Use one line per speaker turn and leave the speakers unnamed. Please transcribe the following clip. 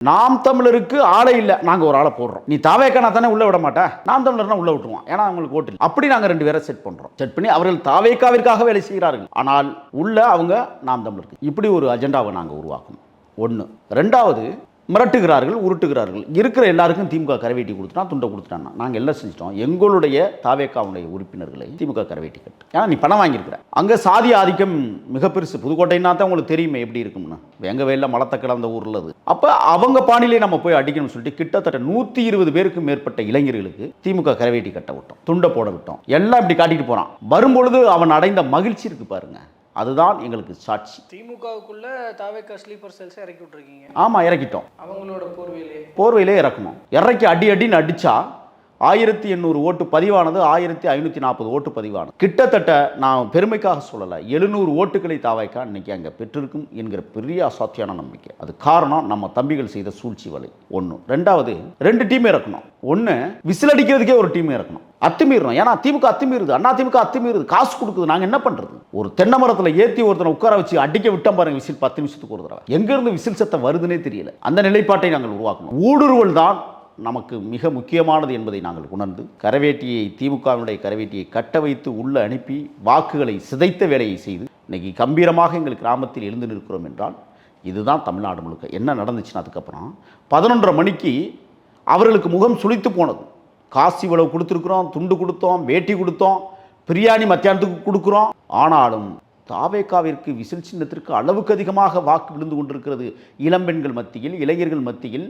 நாம் தமிழருக்கு ஆளை இல்லை, நாங்கள் ஒரு ஆளை போடுறோம். நீ தாவேக்கானா தானே உள்ள விட மாட்டேன், நாம் தமிழர்னா உள்ள விட்டுருவோம், ஏன்னா அவங்களுக்கு ஓட்டு இல்லை. அப்படி நாங்கள் 2 பேரை செட் பண்றோம். செட் பண்ணி அவர்கள் தாவேக்காவிற்காக வேலை செய்கிறார்கள், ஆனால் உள்ள அவங்க நாம் தமிழருக்கு. இப்படி ஒரு அஜெண்டாவை நாங்கள் உருவாக்கணும். ஒன்று. ரெண்டாவது, மிரட்டுகிறார்கள், உருட்டுகிறார்கள். இருக்கிற எல்லாருக்கும் திமுக கரவேட்டி கொடுத்துட்டா, துண்டை கொடுத்துட்டான்னா நாங்கள் எல்லாம் செஞ்சிட்டோம். எங்களுடைய தாவேக்காவுடைய உறுப்பினர்களை திமுக கரவேட்டி கட்டு, ஏன்னா நீ பணம் வாங்கியிருக்கிற. அங்கே சாதி ஆதிக்கம் மிக பெருசு. புதுக்கோட்டைன்னா தான் உங்களுக்கு தெரியுமே எப்படி இருக்கும்னு. எங்க வேலை மலத்தை கிடந்த ஊர்ல அது. அப்போ அவங்க பாணியிலே நம்ம போய் அடிக்கணும்னு சொல்லிட்டு கிட்டத்தட்ட 120 பேருக்கு மேற்பட்ட இளைஞர்களுக்கு திமுக கரவேட்டி கட்ட விட்டோம், துண்டை போட விட்டோம். எல்லாம் இப்படி காட்டிட்டு போறான். வரும்பொழுது அவன் அடைந்த மகிழ்ச்சி இருக்கு பாருங்க, அதுதான் எங்களுக்கு சாட்சி.
திமுகவுக்குள்ள தாவேக்கா ஸ்லீப்பர் செல்ஸ் இறக்கி விட்டுருக்கீங்க.
ஆமா, இறக்கிட்டோம்.
அவங்களோட
போர்வையிலே இறக்கணும். இறக்கி அடின்னு அடிச்சா 1800 ஓட்டு பதிவானது, 1540 ஓட்டு பதிவானது. கிட்டத்தட்ட நான் பெருமைக்காக சொல்லலை, 700 ஓட்டுகளை தாவேக்கா இன்னைக்கு அங்கே பெற்றிருக்கும் என்கிற பெரிய அசாத்தியான நம்பிக்கை. அது காரணம் நம்ம தம்பிகள் செய்த சூழ்ச்சி வலை. ஒன்று. ரெண்டாவது, 2 டீம் இறக்கணும். ஒன்று, விசில் அடிக்கிறதுக்கே ஒரு டீம் இறக்கணும். அத்துமீறணும். ஏன்னா திமுக அத்துமீறுது, அண்ணா திமுக அத்துமீறுது, காசு கொடுக்குது. நாங்கள் என்ன பண்ணுறது? ஒரு தென்னை மரத்தில் ஏற்றி ஒருத்தனை உட்கார வச்சு அடிக்க விட்டோம் பாருங்க, விசில் 10 நிமிஷத்துக்கு ஒரு தடவை. எங்கேருந்து விசில் சத்தம் வருதுன்னே தெரியல. அந்த நிலைப்பாட்டை நாங்கள் உருவாக்கணும். ஊடுருவல் தான் நமக்கு மிக முக்கியமானது என்பதை நாங்கள் உணர்ந்து கரவேட்டியை, திமுகவினுடைய கரவேட்டியை கட்ட வைத்து உள்ள அனுப்பி வாக்குகளை சிதைத்த வேலையை செய்து இன்னைக்கு கம்பீரமாக எங்கள் கிராமத்தில் எழுந்து நிற்கிறோம் என்றால் இதுதான் தமிழ்நாடு முழுக்க. என்ன நடந்துச்சுன்னா அதுக்கப்புறம் 11:30 மணிக்கு அவர்களுக்கு முகம் சுளித்து போனது. காசு இவ்வளவு கொடுத்துருக்குறோம், துண்டு கொடுத்தோம், வேட்டி கொடுத்தோம், பிரியாணி மத்தியானத்துக்கு கொடுக்குறோம். ஆனாலும் தாவேக்காவிற்கு விசில் சின்னத்திற்கு அளவுக்கு அதிகமாக வாக்கு விழுந்து கொண்டிருக்கிறது. இளம்பெண்கள் மத்தியில், இளைஞர்கள் மத்தியில்.